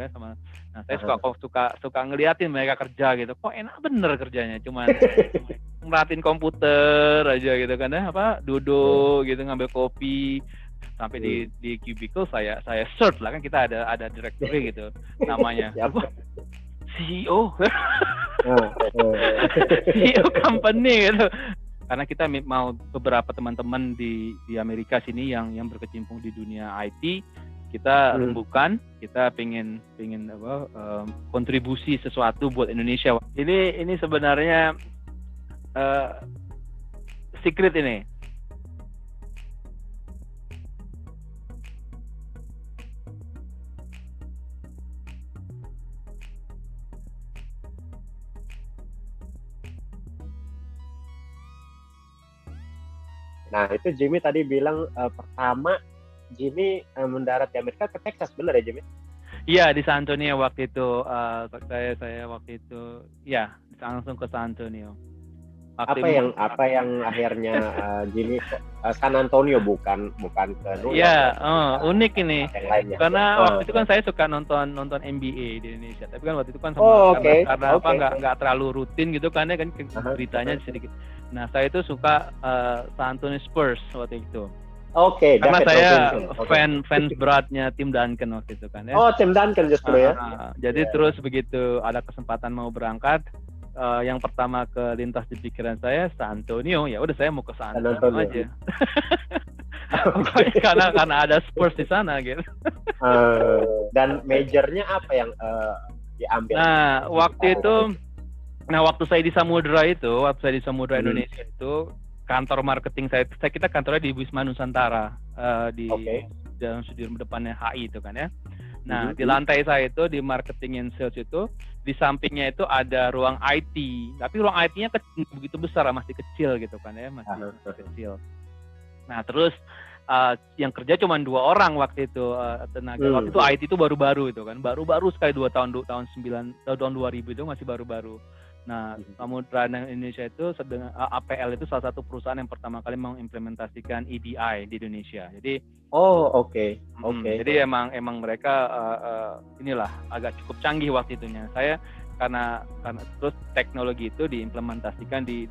kan sama. Nah, saya suka ngeliatin mereka kerja gitu. Kok enak bener kerjanya, cuman ngeliatin komputer aja gitu kan ya, duduk gitu ngambil kopi sampai di cubicle saya search lah, kan kita ada directory gitu namanya. CEO CEO company gitu. Karena kita mau beberapa teman-teman di Amerika sini yang berkecimpung di dunia IT, kita rembukan, kita pengen kontribusi sesuatu buat Indonesia. Ini sebenarnya secret ini. Nah, itu Jimmy tadi bilang pertama Jimmy mendarat di Amerika ke Texas, benar ya Jimmy? Iya, di San Antonio waktu itu. Saya waktu itu, ya langsung ke San Antonio. Apa yang akhirnya Jimmy San Antonio bukan ke New York? Iya, unik ini. Karena waktu itu kan saya suka nonton NBA di Indonesia. Tapi kan waktu itu kan karena nggak terlalu rutin gitu kan ya, kan beritanya sedikit. Nah, saya itu suka San Antonio Spurs waktu itu. Karena saya fans beratnya Tim Duncan waktu itu kan ya. Oh, Tim Duncan justru ya. Jadi terus begitu ada kesempatan mau berangkat, yang pertama kelintas di pikiran saya San Antonio, ya udah saya mau ke San Antonio aja. karena ada Spurs di sana gitu. Dan majornya apa yang diambil? Nah, waktu saya di Samudra Indonesia itu, kantor marketing kita kantornya di Wisma Nusantara, di dalam Sudirman depannya HI itu kan ya. Nah, di lantai saya itu di marketing and sales itu, di sampingnya itu ada ruang IT, tapi ruang IT-nya begitu besar, masih kecil gitu kan ya, masih kecil. Nah, terus yang kerja cuma 2 orang waktu itu, tenaga. Waktu itu IT itu baru-baru itu kan, baru sekali 2000 itu masih baru-baru. Nah, Samudra Indonesia itu APL itu salah satu perusahaan yang pertama kali mengimplementasikan EDI di Indonesia. Jadi jadi emang mereka inilah agak cukup canggih waktu itunya. Saya karena terus teknologi itu diimplementasikan di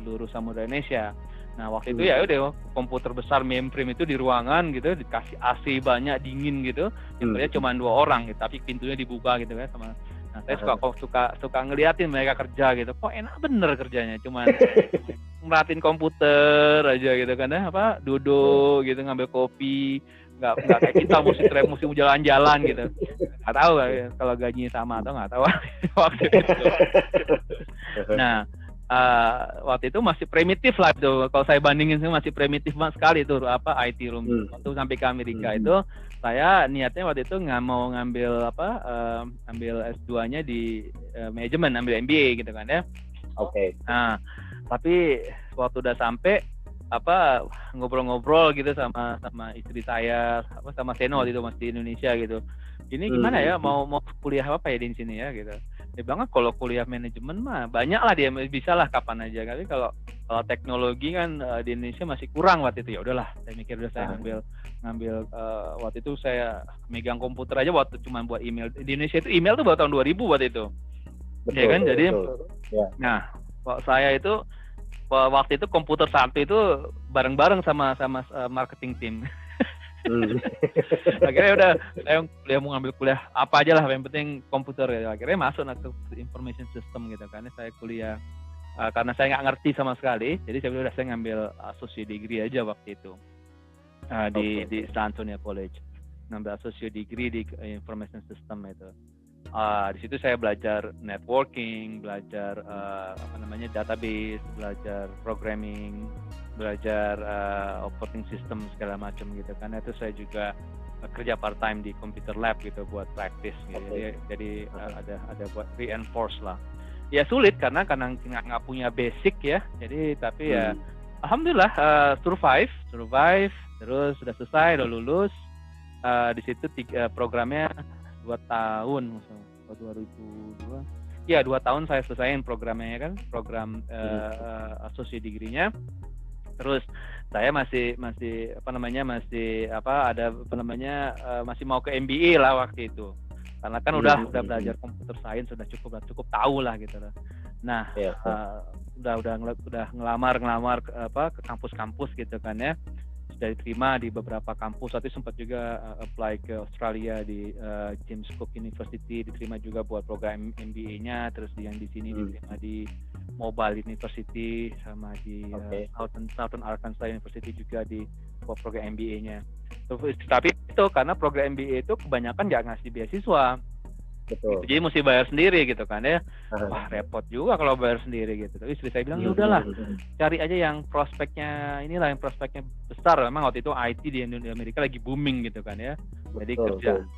seluruh Samudra Indonesia. Nah, waktu itu ya udah komputer besar mainframe itu di ruangan gitu, dikasih AC banyak, dingin gitu. Yang kerja cuma 2 orang gitu, tapi pintunya dibuka gitu kan sama. Nah, saya suka ngeliatin mereka kerja gitu. Kok enak bener kerjanya, cuman ngeliatin komputer aja gitu kan ya, duduk gitu ngambil kopi, nggak kayak kita mesti jalan-jalan gitu. Nggak tahu kalau gajinya sama atau nggak tahu waktu itu. Nah, waktu itu masih primitif lah itu. Kalau saya bandingin masih primitif banget sekali itu IT room. Waktu sampai ke Amerika itu saya niatnya waktu itu nggak mau ngambil ambil S2-nya di manajemen, ambil MBA gitu kan ya. Nah, tapi waktu udah sampai ngobrol-ngobrol gitu sama istri saya, sama Seno waktu itu masih di Indonesia gitu. Ini gimana ya, mau kuliah apa ya di sini ya gitu. Dia bilang kalau kuliah manajemen mah banyak lah, dia bisa lah kapan aja. Tapi kalau teknologi kan di Indonesia masih kurang waktu itu. Ya udahlah, saya mikir saya ngambil waktu itu saya megang komputer aja waktu cuma buat email. Di Indonesia itu email tuh baru tahun 2000 waktu itu. Ya kan, jadi nah, saya itu waktu itu komputer satu itu bareng-bareng sama marketing team. Akhirnya udah saya mau ngambil kuliah apa aja lah, yang penting komputer gitu. Akhirnya masuk ke information system gitu kan. Saya kuliah karena saya nggak ngerti sama sekali, jadi saya ngambil associate degree aja waktu itu di San Antonio College, ngambil associate degree di information system itu. Di situ saya belajar networking, belajar database, belajar programming, belajar operating system segala macam gitu kan. Itu saya juga kerja part time di computer lab gitu buat practice gitu. Jadi ada buat reinforce lah. Ya sulit karena nggak punya basic ya. Jadi tapi ya alhamdulillah survive terus sudah selesai, udah lulus. Di situ programnya 2 tahun, 2002. Ya 2 tahun saya selesaiin programnya kan, program associate degree-nya. Terus saya masih masih mau ke MBA lah waktu itu. karena kan udah belajar computer science, sudah cukup tahu lah gitu loh. Nah, udah ngelamar ke kampus-kampus gitu kan ya, sudah diterima di beberapa kampus. Tapi sempat juga apply ke Australia di James Cook University, diterima juga buat program MBA-nya, terus yang di sini diterima di Mobile University, sama di Southern Arkansas University juga di program MBA-nya. Tapi itu karena program MBA itu kebanyakan nggak ngasih beasiswa. Betul. Jadi mesti bayar sendiri gitu kan ya. Wah, repot juga kalau bayar sendiri gitu. Tapi istri saya bilang ya udahlah, cari aja yang prospeknya besar. Memang waktu itu IT di Amerika lagi booming gitu kan ya. Jadi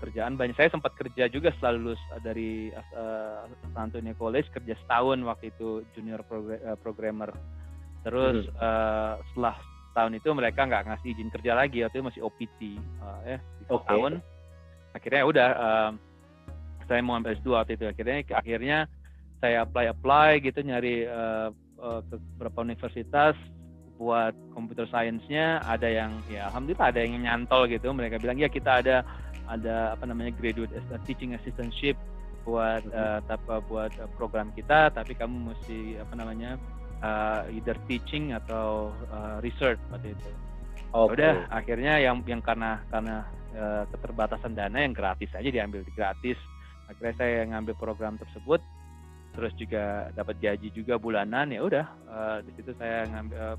kerjaan banyak. Saya sempat kerja juga setelah lulus dari San Antonio College, kerja setahun waktu itu junior programmer. Terus setelah tahun itu mereka nggak ngasih izin kerja lagi, waktu itu masih OPT tahun. Akhirnya udah saya mau ambil S2 waktu itu. Akhirnya saya apply gitu, nyari ke beberapa universitas buat computer science-nya. Ada yang ya alhamdulillah ada yang nyantol gitu. Mereka bilang ya kita ada graduate teaching assistantship buat program kita, tapi kamu mesti either teaching atau research seperti itu. Udah akhirnya yang karena keterbatasan dana, yang gratis aja diambil gratis. Akhirnya saya ngambil program tersebut, terus juga dapat gaji juga bulanan. Ya udah di situ saya ngambil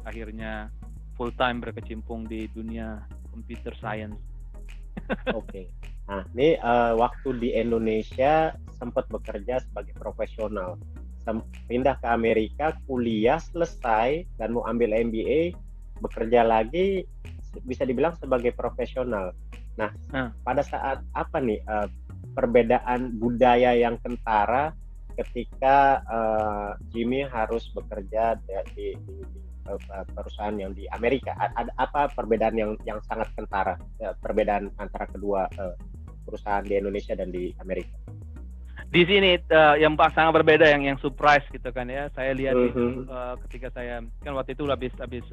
akhirnya full time berkecimpung di dunia computer science. Nah ini waktu di Indonesia sempat bekerja sebagai profesional, pindah ke Amerika, kuliah selesai dan mau ambil MBA, bekerja lagi, bisa dibilang sebagai profesional. Nah, pada saat apa nih perbedaan budaya yang kentara ketika Jimmy harus bekerja di perusahaan yang di Amerika? Ada apa perbedaan yang sangat kentara, perbedaan antara kedua perusahaan di Indonesia dan di Amerika? Di sini yang sangat berbeda, yang surprise gitu kan ya. Saya lihat ketika saya kan waktu itu habis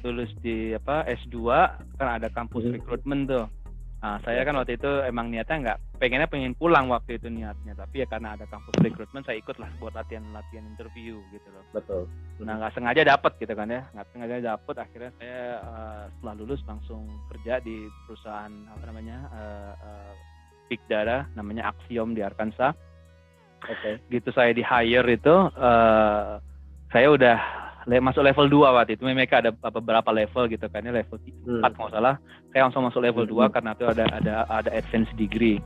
lulus di S2 kan ada kampus rekrutmen tuh. Nah, saya kan waktu itu emang niatnya pengen pulang waktu itu niatnya, tapi ya karena ada kampus rekrutmen saya ikut lah buat latihan interview gitu loh. Betul. Nah, nggak sengaja dapet gitu kan ya, akhirnya saya setelah lulus langsung kerja di perusahaan Big Data namanya Axiom di Arkansas. Gitu saya di hire itu, saya udah masuk level 2 waktu itu. Mereka ada beberapa level gitu kan ya, level 4 kalau salah. Saya langsung masuk level 2 karena itu ada advanced degree.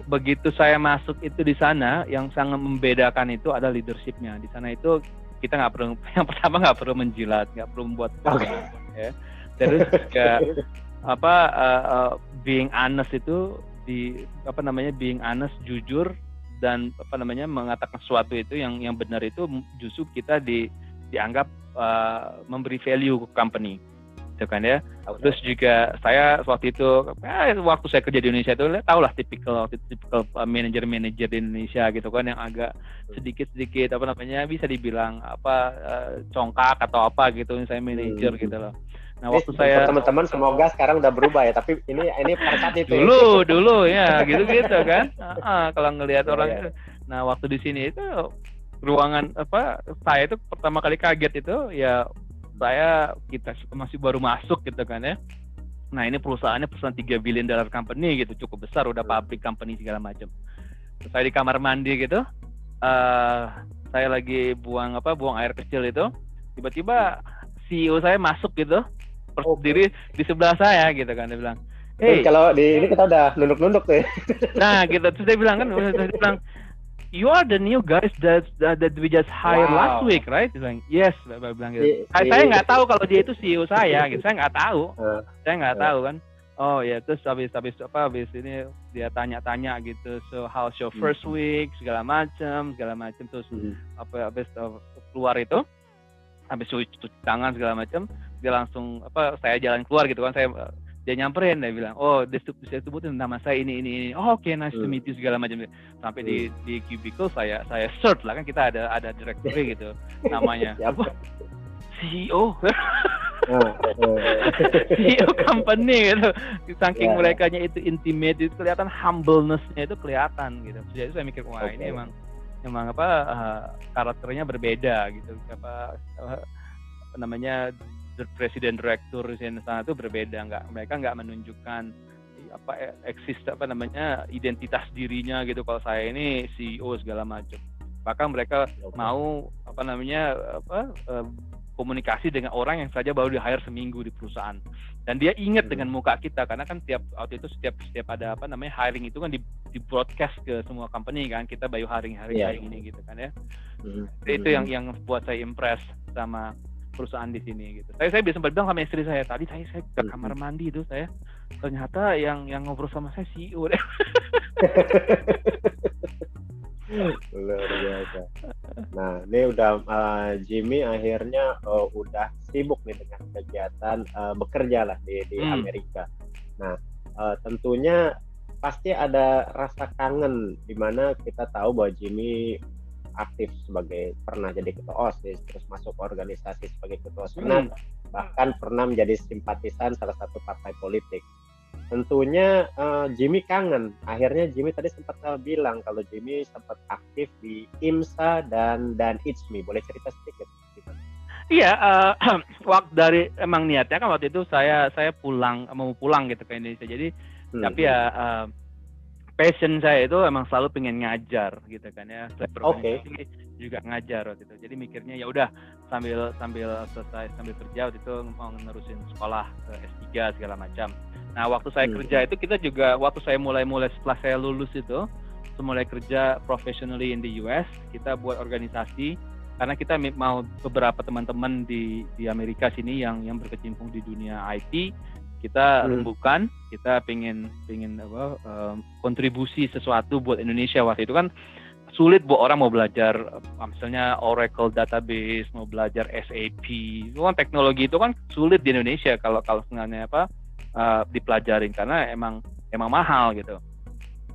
Begitu saya masuk itu di sana, yang sangat membedakan itu ada leadershipnya. Di sana itu kita yang pertama nggak perlu menjilat, nggak perlu membuat ya. Terus juga being honest itu being honest, jujur, dan mengatakan sesuatu itu yang benar itu justru kita dianggap memberi value ke company, gitu kan ya. Terus juga saya waktu saya kerja di Indonesia itu tahu lah tipikal manajer di Indonesia gitu kan, yang agak sedikit bisa dibilang congkak atau apa gitu, saya manajer gitu loh. Nah, waktu saya teman-teman semoga sekarang udah berubah ya, tapi ini pada saat itu dulu ya gitu kan. Kalau ngelihat orang itu. Nah, waktu di sini itu ruangan saya itu pertama kali kaget itu ya, kita masih baru masuk gitu kan ya. Nah, ini perusahaan $3 billion company gitu, cukup besar, udah public company segala macam. Terus saya di kamar mandi gitu, saya lagi buang air kecil itu, tiba-tiba CEO saya masuk gitu, berdiri di sebelah saya gitu kan. Dia bilang, hey, kalau di ini kita udah nunduk-nunduk tuh ya. Nah gitu, terus dia bilang you are the new guys that we just hired last week, right? Dia bilang, yes. Dia bilang gitu. Saya nggak tahu kalau dia itu CEO saya gitu, saya nggak tahu. Saya nggak tahu kan. Oh ya, terus habis ini dia tanya-tanya gitu, so how's your first week, segala macam terus habis keluar itu, habis cuci tangan segala macam, dia langsung saya jalan keluar gitu kan, dia nyamperin, dia bilang, oh dia sebutin nama saya ini. Oh, oke, nice to meet you segala macam. Sampai di cubicle saya search lah, kan kita ada directory gitu namanya. Siapa? CEO. CEO company gitu. Saking Ya. merekanya itu intimate, itu kelihatan humbleness-nya itu kelihatan gitu. Jadi saya mikir wah ini emang apa karakternya berbeda gitu. Apa namanya presiden direktur di sana itu berbeda, mereka nggak menunjukkan apa identitas dirinya gitu. Kalau saya ini CEO segala macam, bahkan mereka mau komunikasi dengan orang yang saja baru di hire seminggu di perusahaan, dan dia ingat dengan muka kita karena kan waktu itu setiap ada hiring itu kan di broadcast ke semua company kan, kita baru hiring ini gitu kan ya. Itu yang buat saya impress sama perusahaan di sini gitu. Saya sempat bilang sama istri saya tadi, saya ke kamar mandi itu, saya ternyata yang ngobrol sama saya CEO deh. Luar biasa. Nah, ini udah Jimmy akhirnya udah sibuk nih dengan kegiatan bekerja lah di Amerika. Nah, tentunya pasti ada rasa kangen, di mana kita tahu bahwa Jimmy aktif sebagai pernah jadi ketua OSIS, terus masuk organisasi sebagai ketua senat, bahkan pernah menjadi simpatisan salah satu partai politik. Tentunya Jimmy kangen. Akhirnya Jimmy tadi sempat bilang kalau Jimmy sempat aktif di IMSA dan ITSMI. Boleh cerita sedikit? Iya, waktu emang niatnya kan waktu itu saya mau pulang gitu ke Indonesia. Jadi tapi ya passion saya itu emang selalu pengen ngajar gitu kan ya. Juga ngajar waktu itu. Jadi mikirnya ya udah sambil selesai sambil kerja waktu itu mau nerusin sekolah S3 segala macam. Nah, waktu saya kerja itu kita juga waktu saya mulai setelah saya lulus itu mulai kerja professionally in the US, kita buat organisasi karena kita mau beberapa teman-teman di Amerika sini yang berkecimpung di dunia IT, kita rembukan, kita pengen kontribusi sesuatu buat Indonesia. Waktu itu kan sulit buat orang mau belajar misalnya Oracle database, mau belajar SAP. Itu kan teknologi itu kan sulit di Indonesia kalau sebenarnya dipelajarin karena emang mahal gitu.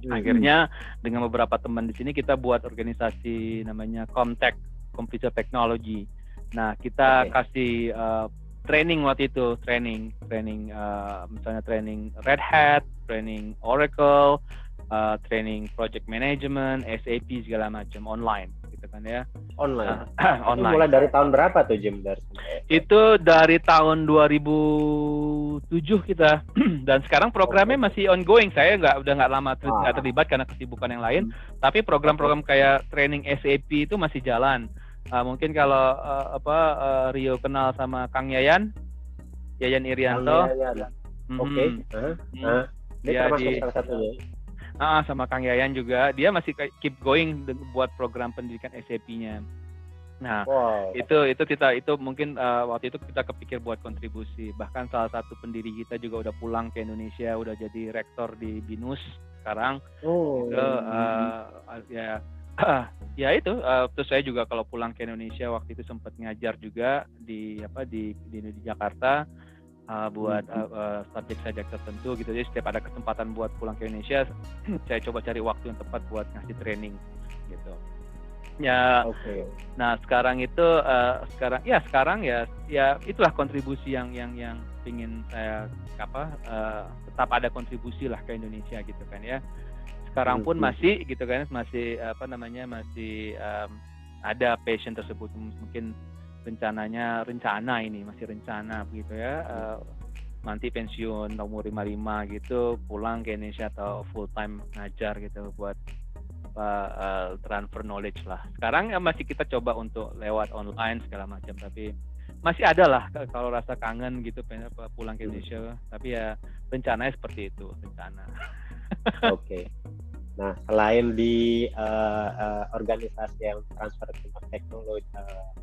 Akhirnya dengan beberapa teman di sini kita buat organisasi namanya Comtech, Computer Technology. Nah, kita kasih training waktu itu, misalnya training Red Hat, training Oracle, training project management, SAP segala macam online gitu kan ya. Online. Online. Mulai dari tahun berapa tuh Jim? Itu dari tahun 2007 kita dan sekarang programnya masih ongoing. Saya udah nggak lama terlibat karena kesibukan yang lain. Tapi program-program kayak training SAP itu masih jalan. Mungkin kalau Rio kenal sama Kang Yayan Irianto. Dia termasuk salah satunya. Sama Kang Yayan juga, dia masih keep going buat program pendidikan SAP-nya. Nah, itu mungkin waktu itu kita kepikir buat kontribusi. Bahkan salah satu pendiri kita juga udah pulang ke Indonesia, udah jadi rektor di BINUS sekarang. Ya itu. Terus saya juga kalau pulang ke Indonesia waktu itu sempat ngajar juga di Jakarta. Buat subjek tertentu gitu. Jadi setiap ada kesempatan buat pulang ke Indonesia, saya coba cari waktu yang tepat buat ngasih training gitu. Ya. Nah, sekarang itu sekarang ya itulah kontribusi yang ingin saya tetap ada kontribusi lah ke Indonesia gitu kan ya. Sekarang pun masih gitu kan, masih ada passion tersebut. Mungkin rencana ini masih rencana begitu ya, nanti pensiun umur 55 gitu, pulang ke Indonesia atau full time ngajar gitu buat transfer knowledge lah. Sekarang masih kita coba untuk lewat online segala macam, tapi masih ada lah kalau rasa kangen gitu pengen pulang ke Indonesia, tapi ya rencananya seperti itu rencana. Nah, selain di organisasi yang transfer teknologi,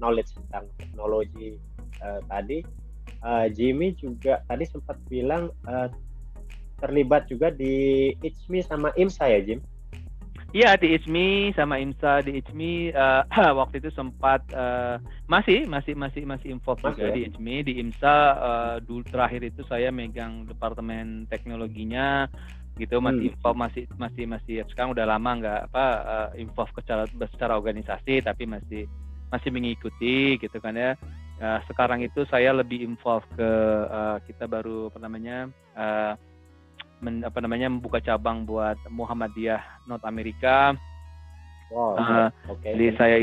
knowledge tentang teknologi tadi, Jimmy juga tadi sempat bilang terlibat juga di ITSMI sama IMSA ya, Jim? Iya, di ITSMI sama IMSA. Di ITSMI waktu itu sempat masih involved juga di ITSMI. Di IMSA dulu terakhir itu saya megang departemen teknologinya gitu, masih involved, masih sekarang udah lama nggak involved secara organisasi, tapi masih mengikuti gitu kan ya. Sekarang itu saya lebih involved ke kita baru membuka cabang buat Muhammadiyah North America. Wow, okay. Jadi saya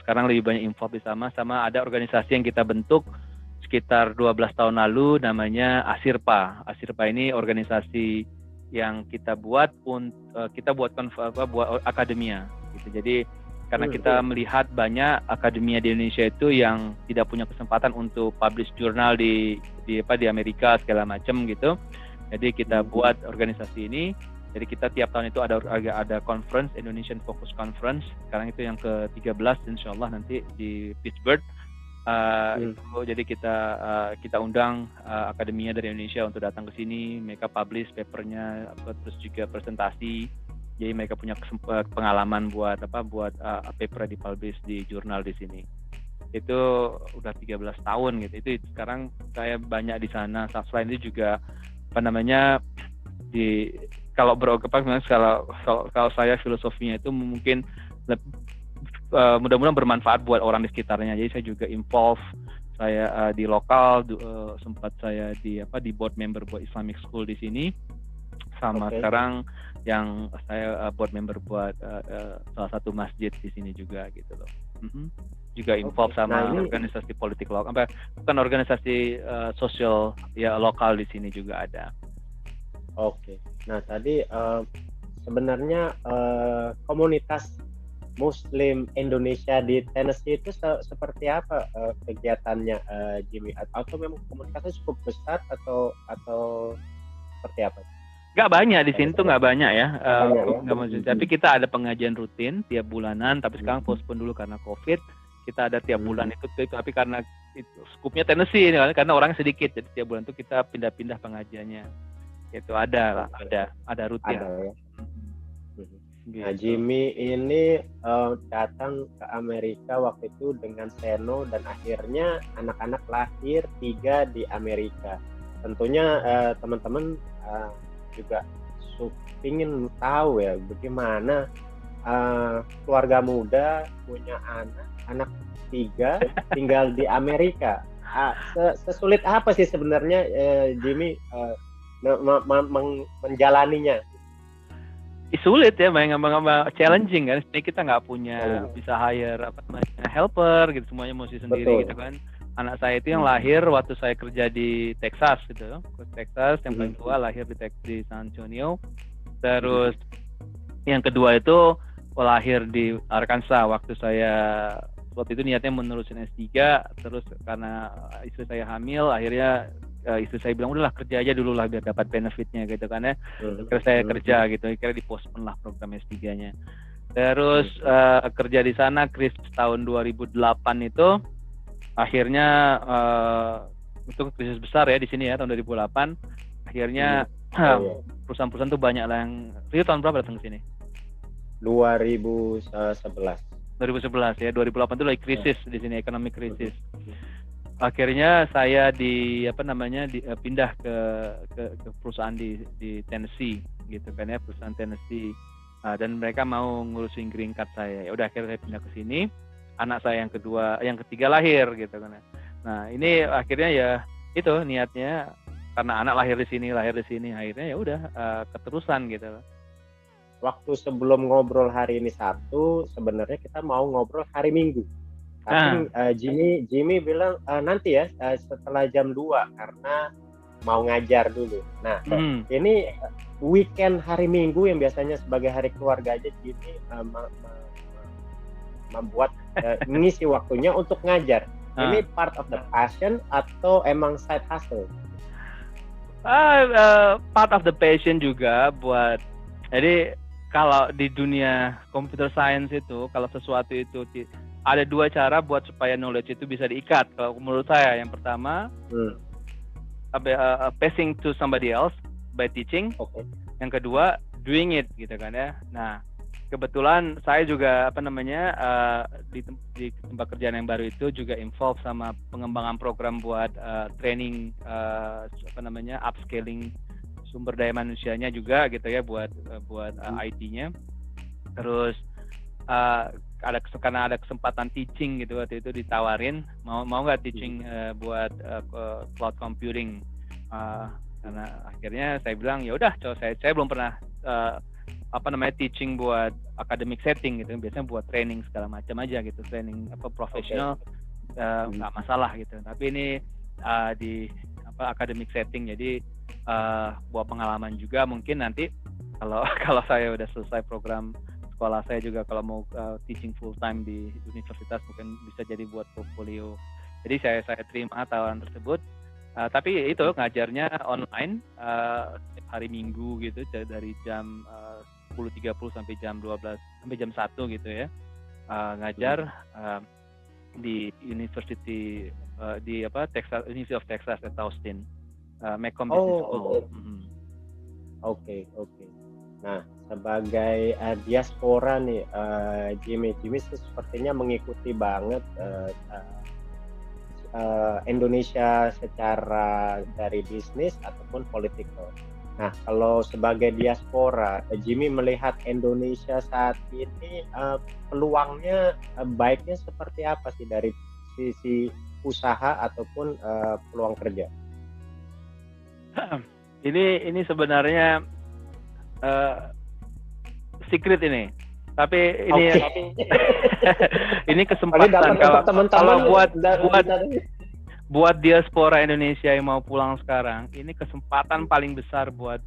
sekarang lebih banyak involved di sama ada organisasi yang kita bentuk sekitar 12 tahun lalu, namanya ASIRPA. ASIRPA ini organisasi yang kita buat buat akademia gitu. Jadi karena kita melihat banyak akademia di Indonesia itu yang tidak punya kesempatan untuk publish jurnal di Amerika segala macam gitu. Jadi kita buat organisasi ini. Jadi kita tiap tahun itu ada conference, Indonesian Focus Conference. Sekarang itu yang ke-13 insyaallah nanti di Pittsburgh. Jadi kita undang akademia dari Indonesia untuk datang ke sini, mereka publish papernya, terus juga presentasi. Jadi mereka punya pengalaman buat paper dipublish di jurnal di sini. Itu udah 13 tahun gitu. Itu sekarang saya banyak di sana. Selain itu juga kalau saya filosofinya itu mungkin mudah-mudahan bermanfaat buat orang di sekitarnya. Jadi saya juga involve saya di lokal, sempat saya di board member buat Islamic School di sini, sama sekarang yang saya board member buat salah satu masjid di sini juga gitu loh. Juga involve sama organisasi politik lokal, bukan organisasi sosial ya lokal di sini juga ada. Oke. Nah tadi sebenarnya komunitas Muslim Indonesia di Tennessee itu seperti apa kegiatannya, Jimmy? Atau memang komunitasnya cukup besar atau seperti apa? Nggak banyak di sini tuh, nggak banyak ya. Tapi kita ada pengajian rutin tiap bulanan. Tapi sekarang postpone dulu karena COVID. Kita ada tiap bulan itu, tapi karena itu skupnya Tennessee karena orang sedikit, jadi tiap bulan itu kita pindah-pindah pengajiannya. Itu ada rutin. Ada, ya. Gitu. Nah, Jimmy ini datang ke Amerika waktu itu dengan Seno dan akhirnya anak-anak lahir 3 di Amerika. Tentunya teman-teman juga ingin tahu ya bagaimana keluarga muda punya anak 3 tinggal di Amerika. Sesulit apa sih sebenarnya Jimmy menjalaninya? Sulit ya, challenging kan. Ini kita nggak punya bisa hire helper gitu, semuanya mesti sendiri. Gitu kan. Anak saya itu yang lahir waktu saya kerja di Texas gitu, yang paling tua lahir di San Antonio. Terus yang kedua itu lahir di Arkansas waktu itu niatnya menerusin S3, terus karena istri saya hamil, akhirnya istri saya bilang udahlah kerja aja dulu lah biar dapat benefitnya gitu kan ya. Terus saya kerja gitu, kira dipospon lah program S3-nya. Terus kerja di sana krisis tahun 2008 itu akhirnya itu krisis besar ya di sini ya tahun 2008. Akhirnya perusahaan-perusahaan tuh banyak lah yang tahun berapa datang ke sini? 2011 ya. 2008 itu lagi krisis di sini, ekonomi krisis. Akhirnya saya pindah ke perusahaan di Tennessee gitu kan ya, perusahaan Tennessee, dan mereka mau ngurusin green card saya. Ya udah akhirnya saya pindah ke sini. Anak saya yang ketiga lahir gitu kan. Nah ini akhirnya ya itu niatnya karena anak lahir di sini akhirnya ya udah keterusan gitu. Waktu sebelum ngobrol hari ini Sabtu, sebenarnya kita mau ngobrol hari Minggu. Tapi Jimmy bilang nanti ya setelah jam 2 karena mau ngajar dulu. Nah, ini weekend hari Minggu yang biasanya sebagai hari keluarga aja Jimmy membuat mengisi waktunya untuk ngajar. Ini part of the passion atau emang side hustle? Part of the passion juga buat. Jadi kalau di dunia computer science itu, kalau sesuatu itu ada 2 cara buat supaya knowledge itu bisa diikat. Kalau menurut saya, yang pertama, passing to somebody else by teaching. Yang kedua, doing it, gitu kan ya. Nah, kebetulan saya juga di tempat kerjaan yang baru itu juga involve sama pengembangan program buat training upscaling sumber daya manusianya juga gitu ya buat IT-nya. Terus karena ada kesempatan teaching gitu waktu itu ditawarin mau nggak teaching buat cloud computing, karena akhirnya saya bilang ya udah, saya belum pernah teaching buat academic setting gitu, biasanya buat training segala macam aja gitu, training profesional nggak masalah gitu, tapi ini di academic setting, jadi buat pengalaman juga mungkin nanti kalau saya udah selesai program sekolah saya juga, kalau mau teaching full time di universitas mungkin bisa jadi buat portfolio. Jadi saya terima tawaran tersebut, tapi itu ngajarnya online hari Minggu gitu, dari jam 10.30 sampai jam 12 sampai jam 1 gitu ya, ngajar di University University of Texas at Austin, Macomb Business School. Oke. Nah, sebagai diaspora nih, Jimmy sepertinya mengikuti banget Indonesia secara dari bisnis ataupun politikal. Nah, kalau sebagai diaspora, Jimmy melihat Indonesia saat ini peluangnya baiknya seperti apa sih dari sisi usaha ataupun peluang kerja? Ini sebenarnya secret ini, tapi ini ini kesempatan kalau buat diaspora Indonesia yang mau pulang sekarang, ini kesempatan paling besar buat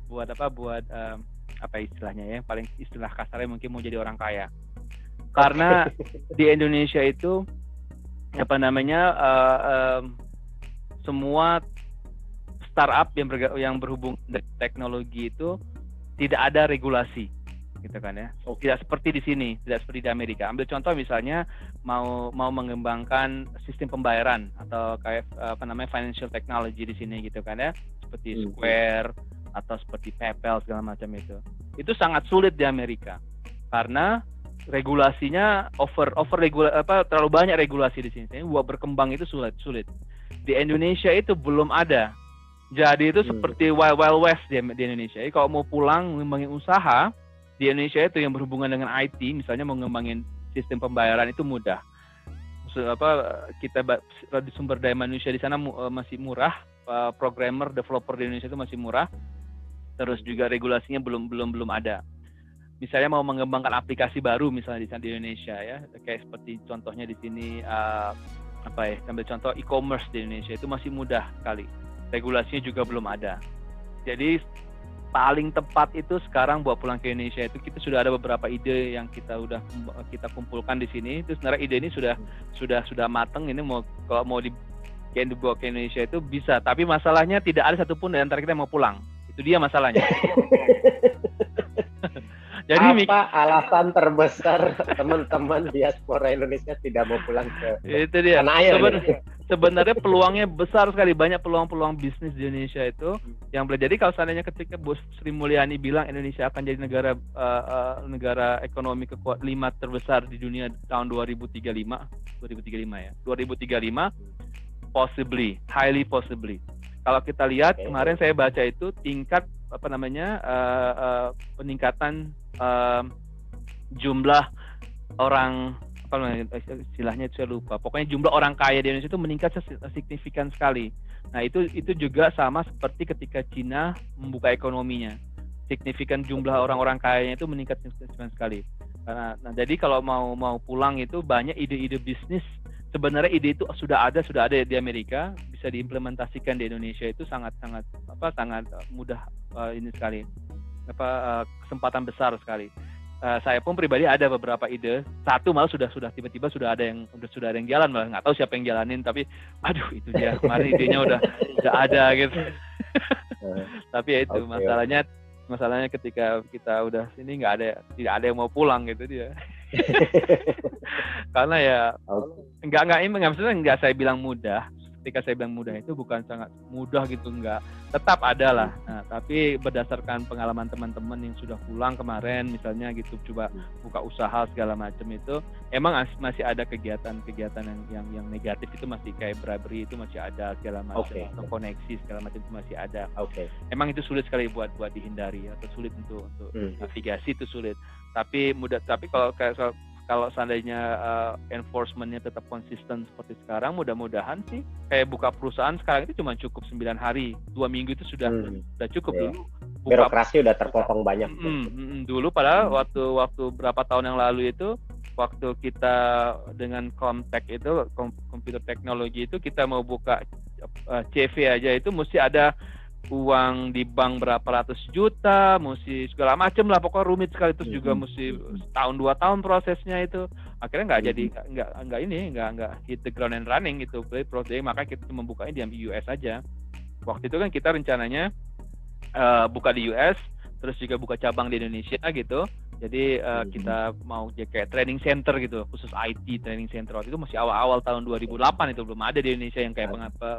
istilahnya ya, paling istilah kasarnya mungkin mau jadi orang kaya, karena di Indonesia itu semua startup yang berhubung dengan teknologi itu tidak ada regulasi, gitu kan ya. Tidak seperti di sini, tidak seperti di Amerika. Ambil contoh misalnya mau mengembangkan sistem pembayaran atau kayak financial technology di sini, gitu kan ya, seperti Square atau seperti PayPal segala macam itu. Itu sangat sulit di Amerika karena regulasinya terlalu banyak regulasi di sini. Buat berkembang itu sulit. Di Indonesia itu belum ada. Jadi itu seperti wild west di Indonesia. Jadi kalau mau pulang mengembangin usaha di Indonesia itu yang berhubungan dengan IT, misalnya mau ngembangin sistem pembayaran itu mudah. Kita di sumber daya manusia di sana masih murah, programmer, developer di Indonesia itu masih murah. Terus juga regulasinya belum ada. Misalnya mau mengembangkan aplikasi baru misalnya di Indonesia ya, kayak seperti contohnya di sini ambil contoh e-commerce di Indonesia itu masih mudah sekali. Regulasinya juga belum ada. Jadi paling tepat itu sekarang buat pulang ke Indonesia itu kita sudah ada beberapa ide yang kita kumpulkan di sini. Itu sebenarnya ide ini sudah mateng. Ini kalau mau dibawa ke Indonesia itu bisa. Tapi masalahnya tidak ada satupun dari antara kita yang mau pulang. Itu dia masalahnya. Jadi apa alasan terbesar teman-teman diaspora Indonesia tidak mau pulang ke tanah air? Sebenarnya peluangnya besar sekali, banyak peluang bisnis di Indonesia itu yang boleh jadi kalau seandainya ketika Bos Sri Mulyani bilang Indonesia akan jadi negara ekonomi ke-5 terbesar di dunia tahun 2035 ya. 2035 possibly, highly possibly. Kalau kita lihat kemarin saya baca itu tingkat peningkatan jumlah orang istilahnya saya lupa. Pokoknya jumlah orang kaya di Indonesia itu meningkat signifikan sekali. Nah, itu juga sama seperti ketika Cina membuka ekonominya. Signifikan jumlah orang-orang kayanya itu meningkat signifikan sekali. Nah, jadi kalau mau pulang itu banyak ide-ide bisnis. Sebenarnya ide itu sudah ada di Amerika, bisa diimplementasikan di Indonesia itu sangat mudah ini sekali. Kesempatan besar sekali. Saya pun pribadi ada beberapa ide. Satu malah sudah tiba-tiba sudah ada yang jalan, malah nggak tahu siapa yang jalanin, tapi aduh itu dia kemarin idenya udah ada gitu. Tapi ya itu masalahnya ketika kita udah sini tidak ada yang mau pulang gitu dia. Karena ya nggak saya bilang mudah. Ketika saya bilang mudah itu bukan sangat mudah gitu, enggak, tetap ada lah. Nah, tapi berdasarkan pengalaman teman-teman yang sudah pulang kemarin misalnya gitu, coba buka usaha segala macam itu, emang masih ada kegiatan yang negatif itu masih kayak bribery itu masih ada segala macam, atau koneksi segala macam itu masih ada. Emang itu sulit sekali buat dihindari atau sulit untuk navigasi itu sulit. Tapi kalau kalau seandainya enforcement-nya tetap konsisten seperti sekarang, mudah-mudahan sih kayak buka perusahaan sekarang itu cuma cukup 9 hari, 2 minggu itu sudah cukup. Iya. Dulu Birokrasi udah terpotong banyak. Dulu padahal waktu berapa tahun yang lalu itu, waktu kita dengan Comtech itu, komputer teknologi itu, kita mau buka CV aja itu mesti ada uang di bank berapa ratus juta, mesti segala macam lah, pokoknya rumit sekali. Terus juga mesti tahun 2 tahun prosesnya itu, akhirnya nggak jadi nggak hit the ground and running gitu. Jadi makanya kita membukanya di US aja. Waktu itu kan kita rencananya buka di US, terus juga buka cabang di Indonesia gitu. Jadi kita mau kayak training center gitu, khusus IT training center. Waktu itu masih awal-awal tahun 2008, itu belum ada di Indonesia yang kayak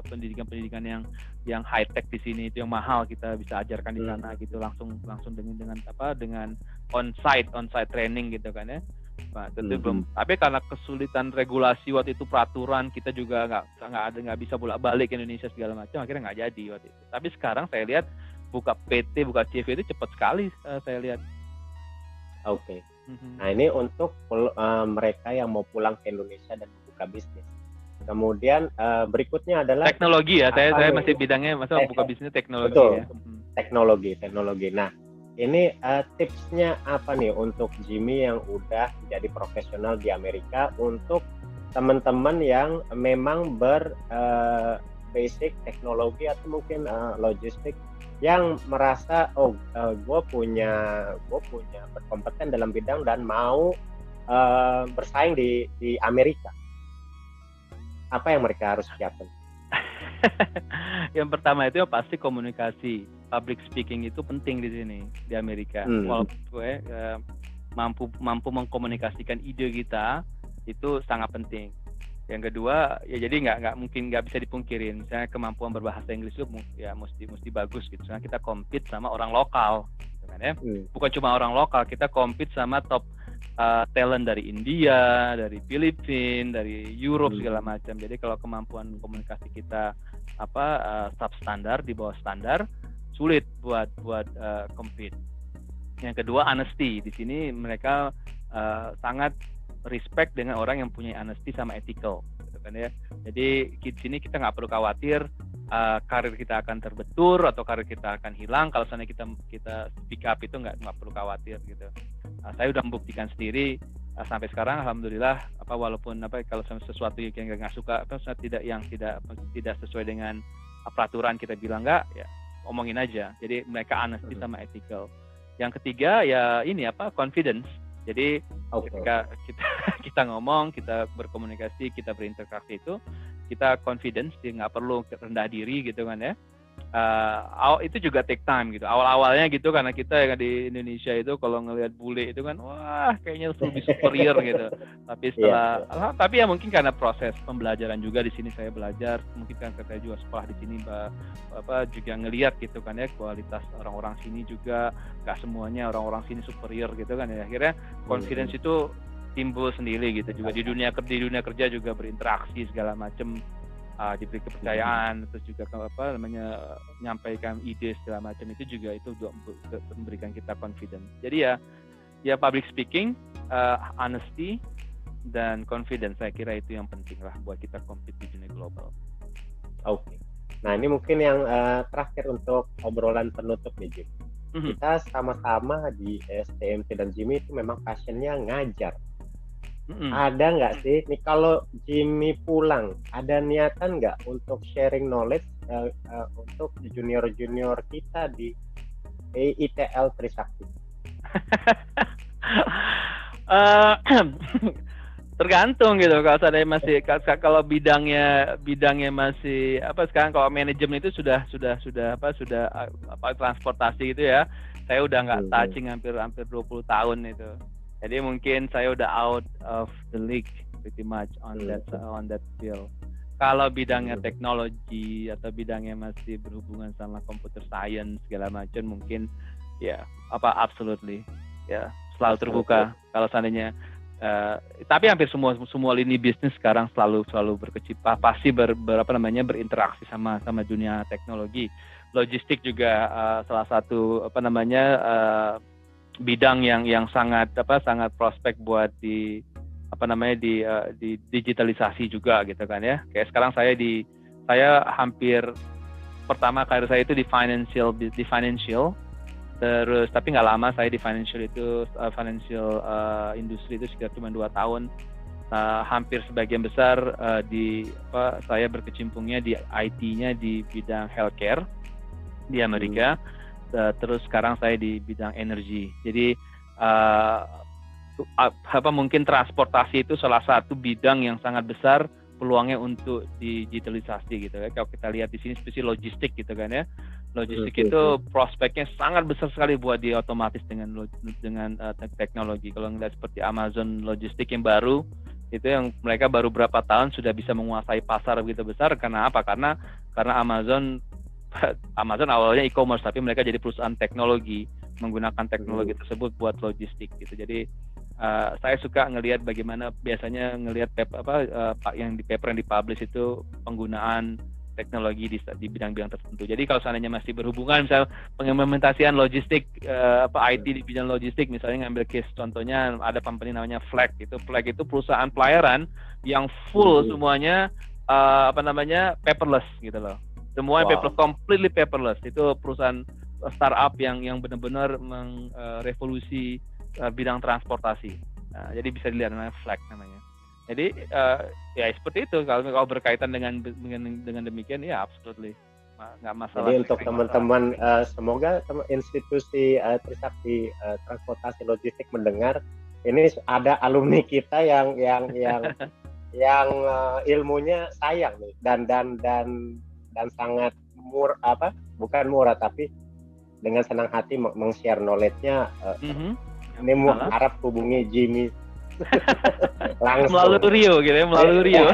pendidikan yang high tech di sini, itu yang mahal kita bisa ajarkan di sana gitu, langsung dengan on site training gitu kan ya. Nah, tentu belum. Tapi karena kesulitan regulasi waktu itu, peraturan kita juga nggak bisa bolak-balik ke Indonesia segala macam, akhirnya nggak jadi waktu itu. Tapi sekarang saya lihat buka PT, buka CV itu cepat sekali saya lihat. Oke. Nah, ini untuk mereka yang mau pulang ke Indonesia dan membuka bisnis. Kemudian berikutnya adalah teknologi ya. Saya masih bidangnya buka bisnis teknologi. Betul. Ya. Teknologi. Nah, ini tipsnya apa nih untuk Jimmy yang udah jadi profesional di Amerika, untuk teman-teman yang memang basic teknologi atau mungkin logistik, yang merasa gue punya berkompeten dalam bidang dan mau bersaing di Amerika. Apa yang mereka harus siapkan? Yang pertama itu pasti komunikasi, public speaking itu penting di sini di Amerika. Walaupun gue mampu mengkomunikasikan ide kita itu sangat penting. Yang kedua ya, jadi nggak bisa dipungkirin, misalnya kemampuan berbahasa Inggris itu ya mesti bagus gitu. Misalnya kita compete sama orang lokal gitu kan ya. Bukan cuma orang lokal, kita compete sama top talent dari India, dari Filipina, dari Europe segala macam. Jadi kalau kemampuan komunikasi kita substandar, di bawah standar, sulit buat compete. Yang kedua honesty. Di sini mereka sangat respect dengan orang yang punya honesty sama ethical, gitu kan ya. Jadi di sini kita nggak perlu khawatir karir kita akan terbentur atau karir kita akan hilang. Kalau misalnya kita speak up itu nggak perlu khawatir gitu. Saya udah membuktikan sendiri sampai sekarang, alhamdulillah. Walaupun kalau sesuatu yang nggak suka atau tidak sesuai dengan peraturan, kita bilang nggak, ya omongin aja. Jadi mereka honesty sama ethical. Yang ketiga ya ini confidence. Jadi ketika kita ngomong, kita berkomunikasi, kita berinteraksi itu, kita confidence, nggak perlu rendah diri gitu kan ya. Itu juga take time gitu. Awal-awalnya gitu, karena kita yang di Indonesia itu kalau ngelihat bule itu kan, wah kayaknya lebih superior gitu. Tapi tapi ya mungkin karena proses pembelajaran juga di sini, saya belajar, mungkin kan saya juga sekolah di sini, juga ngelihat gitu kan ya, kualitas orang-orang sini juga nggak semuanya orang-orang sini superior gitu kan ya. Akhirnya confidence itu timbul sendiri gitu. Juga di dunia kerja juga berinteraksi segala macam. Diberi kepercayaan, terus juga menyampaikan ide segala macam, itu juga memberikan kita confidence. Jadi ya public speaking, honesty dan confidence, saya kira itu yang penting lah buat kita compete di dunia global. Oke. Nah, ini mungkin yang terakhir untuk obrolan penutup nih, Jim. Kita sama-sama di STMT dan Jimmy itu memang passionnya ngajar. Ada nggak sih nih, kalau Jimmy pulang, ada niatan nggak untuk sharing knowledge untuk junior kita di ITL Trisakti? Tergantung gitu. Kalau bidangnya masih sekarang, kalau manajemen itu sudah transportasi gitu ya, saya udah nggak touching hampir 20 tahun itu. Jadi mungkin saya udah out of the league pretty much on that field. Kalau bidangnya teknologi atau bidangnya masih berhubungan sama computer science segala macam, mungkin absolutely ya, selalu terbuka. Kalau seandainya tapi hampir semua lini bisnis sekarang selalu berkecimpung, pasti berinteraksi sama dunia teknologi. Logistik juga salah satu bidang yang sangat prospek buat apa namanya di digitalisasi juga gitu kan ya. Kayak sekarang saya hampir pertama karir saya itu di financial, terus tapi nggak lama saya di financial industri itu sekitar cuma 2 tahun. Hampir sebagian besar saya berkecimpungnya di IT-nya di bidang healthcare di Amerika. Terus sekarang saya di bidang energi. Jadi mungkin transportasi itu salah satu bidang yang sangat besar peluangnya untuk digitalisasi gitu ya. Kalau kita lihat di sini spesial logistik gitu kan ya. Logistik itu prospeknya sangat besar sekali buat diotomatis dengan teknologi. Kalau ngelihat seperti Amazon logistik yang baru itu yang mereka baru berapa tahun sudah bisa menguasai pasar begitu besar. Karena apa? Karena Amazon awalnya e-commerce tapi mereka jadi perusahaan teknologi, menggunakan teknologi tersebut buat logistik gitu. Jadi saya suka ngelihat bagaimana biasanya ngelihat yang dipublish itu penggunaan teknologi di bidang-bidang tertentu. Jadi kalau seandainya masih berhubungan misal pengimplementasian logistik IT di bidang logistik, misalnya ngambil case contohnya ada company namanya Flag itu perusahaan pelayaran yang full semuanya paperless gitu loh. Semuanya paperless, completely paperless. Itu perusahaan startup yang benar-benar merevolusi bidang transportasi. Jadi bisa dilihat namanya Flag namanya. Jadi ya seperti itu kalau berkaitan dengan demikian ya absolutely nggak masalah. Jadi untuk teman-teman semoga institusi Trisakti transportasi logistik mendengar ini ada alumni kita yang ilmunya sayang nih dan sangat bukan murah tapi dengan senang hati meng-share knowledge-nya. Ini mau harap hubungi Jimmy langsung melalui Rio gitu ya, Rio.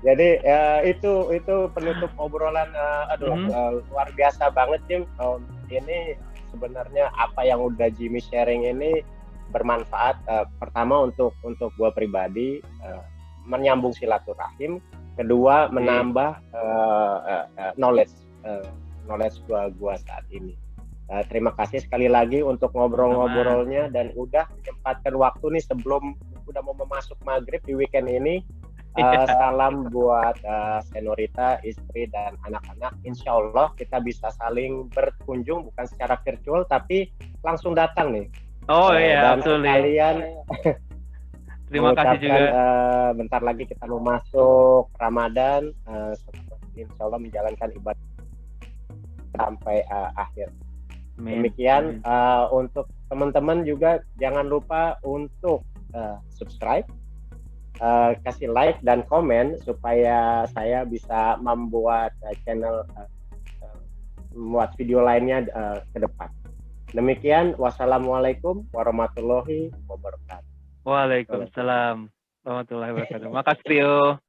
Jadi itu penutup obrolan. Luar biasa banget Jim. Ini sebenarnya apa yang udah Jimmy sharing ini bermanfaat. Pertama untuk gua pribadi menyambung silaturahim. Kedua menambah knowledge gua saat ini. Terima kasih sekali lagi untuk ngobrol-ngobrolnya dan udah menyempatkan waktu nih sebelum udah mau masuk maghrib di weekend ini. Salam buat Senorita, istri dan anak-anak. Insya Allah kita bisa saling berkunjung bukan secara virtual tapi langsung datang nih. Iya, dan kalian terima kasih juga. Bentar lagi kita mau masuk Ramadan. Insya Allah menjalankan ibadah sampai akhir. Demikian untuk teman-teman juga jangan lupa untuk subscribe, kasih like dan komen supaya saya bisa membuat channel membuat video lainnya ke depan. Demikian, wassalamualaikum warahmatullahi wabarakatuh. Waalaikumsalam warahmatullahi wabarakatuh. Makasih Rio.